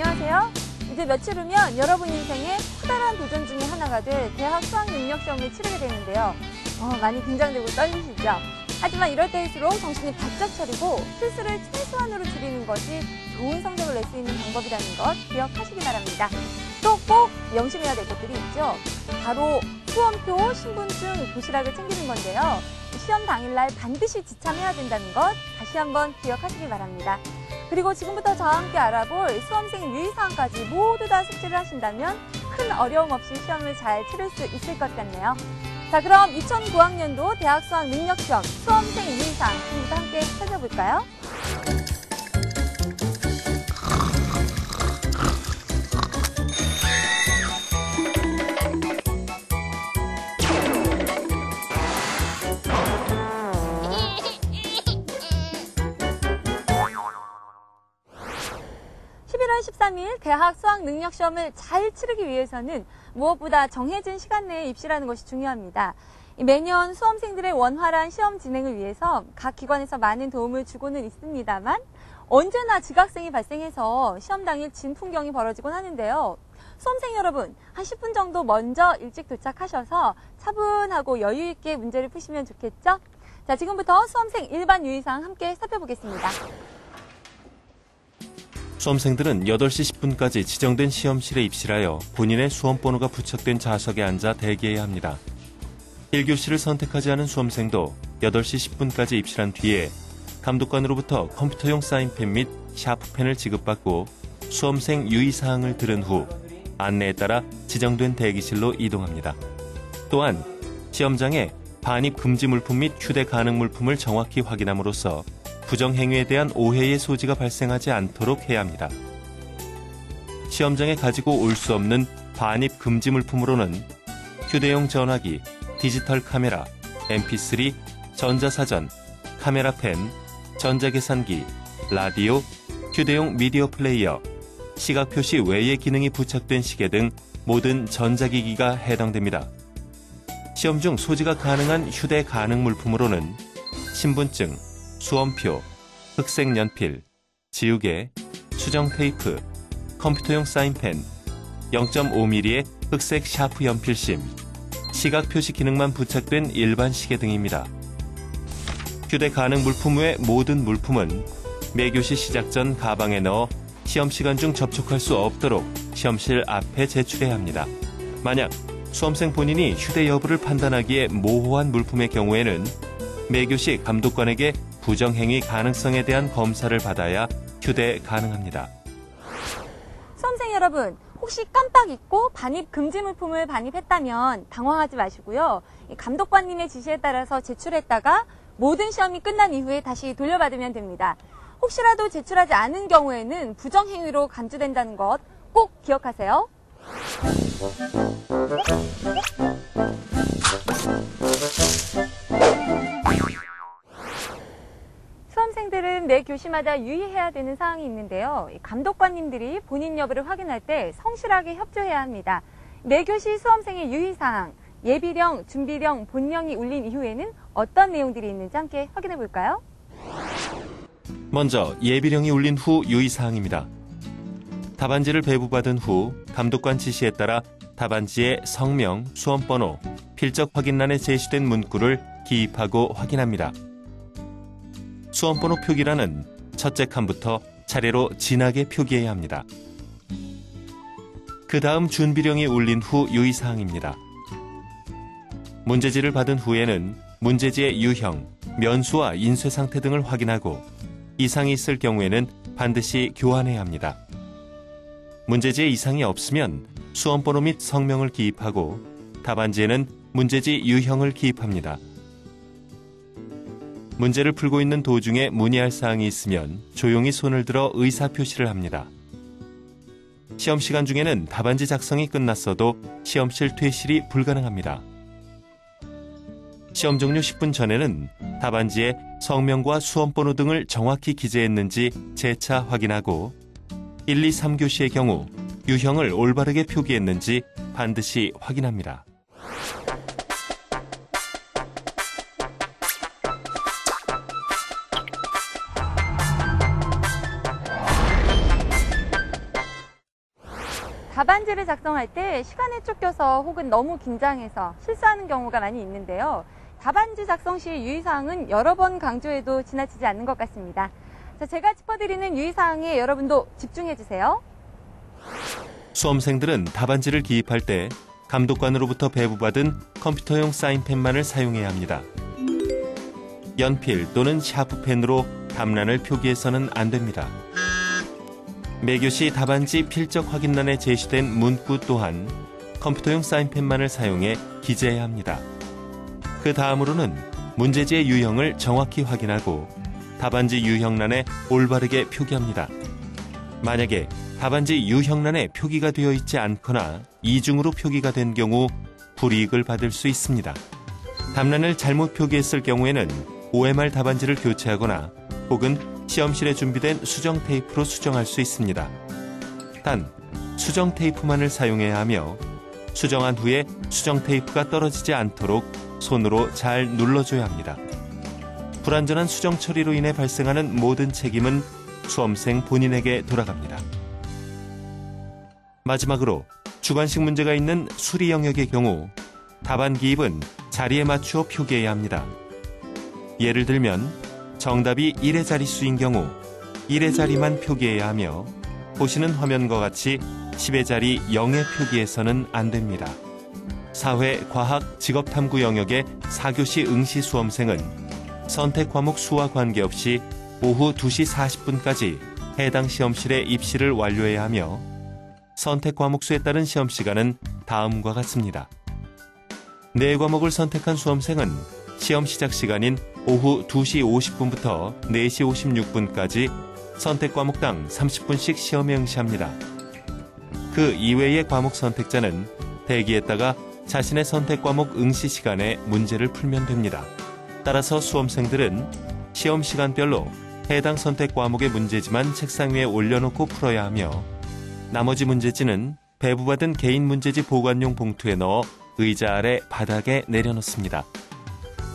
안녕하세요. 이제 며칠 후면 여러분 인생의 커다란 도전 중에 하나가 될 대학 수학능력시험을 치르게 되는데요. 많이 긴장되고 떨리시죠? 하지만 이럴 때일수록 정신을 바짝 차리고 실수를 최소한으로 줄이는 것이 좋은 성적을 낼 수 있는 방법이라는 것 기억하시기 바랍니다. 또 꼭 명심해야 될 것들이 있죠. 바로 수험표, 신분증, 도시락을 챙기는 건데요. 시험 당일날 반드시 지참해야 된다는 것 다시 한번 기억하시기 바랍니다. 그리고 지금부터 저와 함께 알아볼 수험생 유의사항까지 모두 다 숙지를 하신다면 큰 어려움 없이 시험을 잘 치를 수 있을 것 같네요. 자, 그럼 2009학년도 대학 수학 능력시험 수험생 유의사항 지금부터 함께 살펴볼까요? (11월 13일) 대학 수학능력시험을 잘 치르기 위해서는 무엇보다 정해진 시간 내에 입시라는 것이 중요합니다. 매년 수험생들의 원활한 시험 진행을 위해서 각 기관에서 많은 도움을 주고는 있습니다만 언제나 지각생이 발생해서 시험 당일 진풍경이 벌어지곤 하는데요. 수험생 여러분, 한 10분 정도 먼저 일찍 도착하셔서 차분하고 여유 있게 문제를 푸시면 좋겠죠? 자, 지금부터 수험생 일반 유의사항 함께 살펴보겠습니다. 수험생들은 8시 10분까지 지정된 시험실에 입실하여 본인의 수험번호가 부착된 좌석에 앉아 대기해야 합니다. 1교시를 선택하지 않은 수험생도 8시 10분까지 입실한 뒤에 감독관으로부터 컴퓨터용 사인펜 및 샤프펜을 지급받고 수험생 유의사항을 들은 후 안내에 따라 지정된 대기실로 이동합니다. 또한 시험장에 반입 금지 물품 및 휴대 가능 물품을 정확히 확인함으로써 부정행위에 대한 오해의 소지가 발생하지 않도록 해야 합니다. 시험장에 가지고 올 수 없는 반입 금지 물품으로는 휴대용 전화기, 디지털 카메라, mp3, 전자사전, 카메라 펜, 전자계산기, 라디오, 휴대용 미디어 플레이어, 시각표시 외의 기능이 부착된 시계 등 모든 전자기기가 해당됩니다. 시험 중 소지가 가능한 휴대 가능 물품으로는 신분증, 수험표, 흑색 연필, 지우개, 수정 테이프, 컴퓨터용 사인펜, 0.5mm의 흑색 샤프 연필심, 시각 표시 기능만 부착된 일반 시계 등입니다. 휴대 가능 물품 외 모든 물품은 매교시 시작 전 가방에 넣어 시험 시간 중 접촉할 수 없도록 시험실 앞에 제출해야 합니다. 만약 수험생 본인이 휴대 여부를 판단하기에 모호한 물품의 경우에는 매교시 감독관에게 부정행위 가능성에 대한 검사를 받아야 휴대 가능합니다. 수험생 여러분, 혹시 깜빡 잊고 반입 금지 물품을 반입했다면 당황하지 마시고요. 감독관님의 지시에 따라서 제출했다가 모든 시험이 끝난 이후에 다시 돌려받으면 됩니다. 혹시라도 제출하지 않은 경우에는 부정행위로 간주된다는 것 꼭 기억하세요. 수험생들은 매 교시마다 유의해야 되는 사항이 있는데요. 감독관님들이 본인 여부를 확인할 때 성실하게 협조해야 합니다. 매 교시 수험생의 유의사항, 예비령, 준비령, 본령이 울린 이후에는 어떤 내용들이 있는지 함께 확인해 볼까요? 먼저 예비령이 울린 후 유의사항입니다. 답안지를 배부받은 후 감독관 지시에 따라 답안지에 성명, 수험번호, 필적 확인란에 제시된 문구를 기입하고 확인합니다. 수험번호 표기란은 첫째 칸부터 차례로 진하게 표기해야 합니다. 그 다음 준비령이 울린 후 유의사항입니다. 문제지를 받은 후에는 문제지의 유형, 면수와 인쇄 상태 등을 확인하고 이상이 있을 경우에는 반드시 교환해야 합니다. 문제지에 이상이 없으면 수험번호 및 성명을 기입하고 답안지에는 문제지 유형을 기입합니다. 문제를 풀고 있는 도중에 문의할 사항이 있으면 조용히 손을 들어 의사표시를 합니다. 시험 시간 중에는 답안지 작성이 끝났어도 시험실 퇴실이 불가능합니다. 시험 종료 10분 전에는 답안지에 성명과 수험번호 등을 정확히 기재했는지 재차 확인하고 1, 2, 3교시의 경우 유형을 올바르게 표기했는지 반드시 확인합니다. 문제를 작성할 때 시간에 쫓겨서 혹은 너무 긴장해서 실수하는 경우가 많이 있는데요. 답안지 작성 시 유의사항은 여러 번 강조해도 지나치지 않는 것 같습니다. 자, 제가 짚어드리는 유의사항에 여러분도 집중해주세요. 수험생들은 답안지를 기입할 때 감독관으로부터 배부받은 컴퓨터용 사인펜만을 사용해야 합니다. 연필 또는 샤프펜으로 답란을 표기해서는 안 됩니다. 매교시 답안지 필적 확인란에 제시된 문구 또한 컴퓨터용 사인펜만을 사용해 기재해야 합니다. 그 다음으로는 문제지의 유형을 정확히 확인하고 답안지 유형란에 올바르게 표기합니다. 만약에 답안지 유형란에 표기가 되어 있지 않거나 이중으로 표기가 된 경우 불이익을 받을 수 있습니다. 답란을 잘못 표기했을 경우에는 OMR 답안지를 교체하거나 혹은 시험실에 준비된 수정 테이프로 수정할 수 있습니다. 단, 수정 테이프만을 사용해야 하며 수정한 후에 수정 테이프가 떨어지지 않도록 손으로 잘 눌러줘야 합니다. 불완전한 수정 처리로 인해 발생하는 모든 책임은 수험생 본인에게 돌아갑니다. 마지막으로 주관식 문제가 있는 수리 영역의 경우 답안 기입은 자리에 맞추어 표기해야 합니다. 예를 들면 정답이 1의 자릿수인 경우 1의 자리만 표기해야 하며 보시는 화면과 같이 10의 자리 0의 표기해서는 안 됩니다. 사회, 과학, 직업탐구 영역의 4교시 응시 수험생은 선택 과목 수와 관계없이 오후 2시 40분까지 해당 시험실에 입시를 완료해야 하며 선택 과목 수에 따른 시험 시간은 다음과 같습니다. 4과목을 선택한 수험생은 시험 시작 시간인 오후 2시 50분부터 4시 56분까지 선택 과목당 30분씩 시험에 응시합니다. 그 이외의 과목 선택자는 대기했다가 자신의 선택 과목 응시 시간에 문제를 풀면 됩니다. 따라서 수험생들은 시험 시간별로 해당 선택 과목의 문제지만 책상 위에 올려놓고 풀어야 하며 나머지 문제지는 배부받은 개인 문제지 보관용 봉투에 넣어 의자 아래 바닥에 내려놓습니다.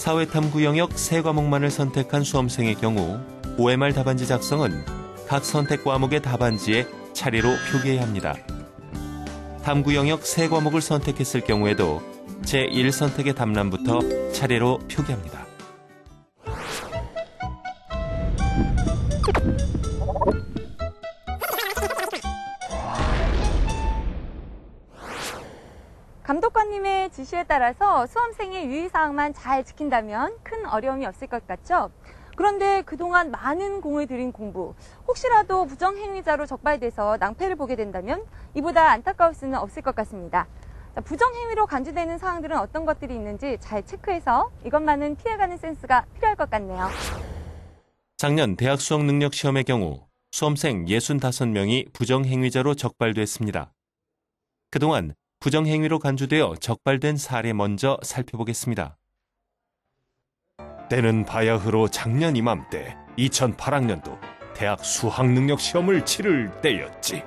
사회탐구 영역 3과목만을 선택한 수험생의 경우 OMR 답안지 작성은 각 선택 과목의 답안지에 차례로 표기해야 합니다. 탐구 영역 3과목을 선택했을 경우에도 제1선택의 답란부터 차례로 표기합니다. 감독관님의 지시에 따라서 수험생의 유의사항만 잘 지킨다면 큰 어려움이 없을 것 같죠? 그런데 그동안 많은 공을 들인 공부, 혹시라도 부정행위자로 적발돼서 낭패를 보게 된다면 이보다 안타까울 수는 없을 것 같습니다. 부정행위로 간주되는 사항들은 어떤 것들이 있는지 잘 체크해서 이것만은 피해가는 센스가 필요할 것 같네요. 작년 대학 수학 능력 시험의 경우 수험생 65명이 부정행위자로 적발됐습니다. 그동안 부정행위로 간주되어 적발된 사례 먼저 살펴보겠습니다. 때는 바야흐로 작년 이맘때 2008학년도 대학 수학능력 시험을 치를 때였지.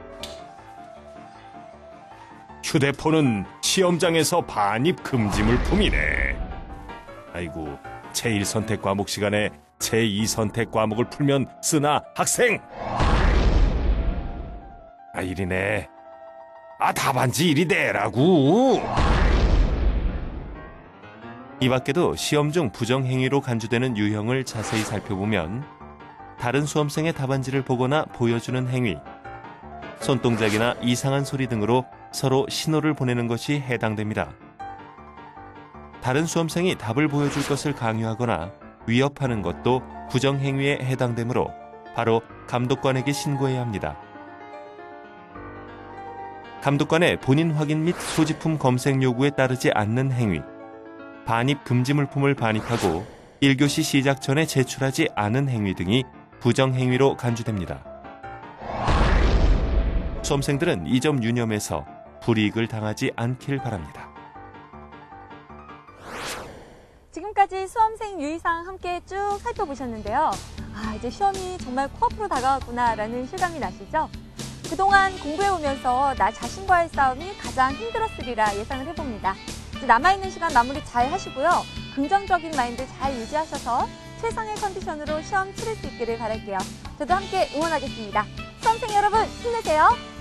휴대폰은 시험장에서 반입 금지 물품이네. 아이고, 제1선택 과목 시간에 제2선택 과목을 풀면 쓰나 학생? 아, 이리네. 아, 답안지 이리 내라고. 이 밖에도 시험 중 부정행위로 간주되는 유형을 자세히 살펴보면 다른 수험생의 답안지를 보거나 보여주는 행위, 손동작이나 이상한 소리 등으로 서로 신호를 보내는 것이 해당됩니다. 다른 수험생이 답을 보여줄 것을 강요하거나 위협하는 것도 부정행위에 해당되므로 바로 감독관에게 신고해야 합니다. 감독관의 본인 확인 및 소지품 검색 요구에 따르지 않는 행위, 반입 금지 물품을 반입하고 1교시 시작 전에 제출하지 않은 행위 등이 부정행위로 간주됩니다. 수험생들은 이 점 유념해서 불이익을 당하지 않길 바랍니다. 지금까지 수험생 유의사항 함께 쭉 살펴보셨는데요. 이제 시험이 정말 코앞으로 다가왔구나라는 실감이 나시죠? 그동안 공부해오면서 나 자신과의 싸움이 가장 힘들었으리라 예상을 해봅니다. 이제 남아있는 시간 마무리 잘 하시고요. 긍정적인 마인드 잘 유지하셔서 최상의 컨디션으로 시험 치를 수 있기를 바랄게요. 저도 함께 응원하겠습니다. 수험생 여러분 힘내세요.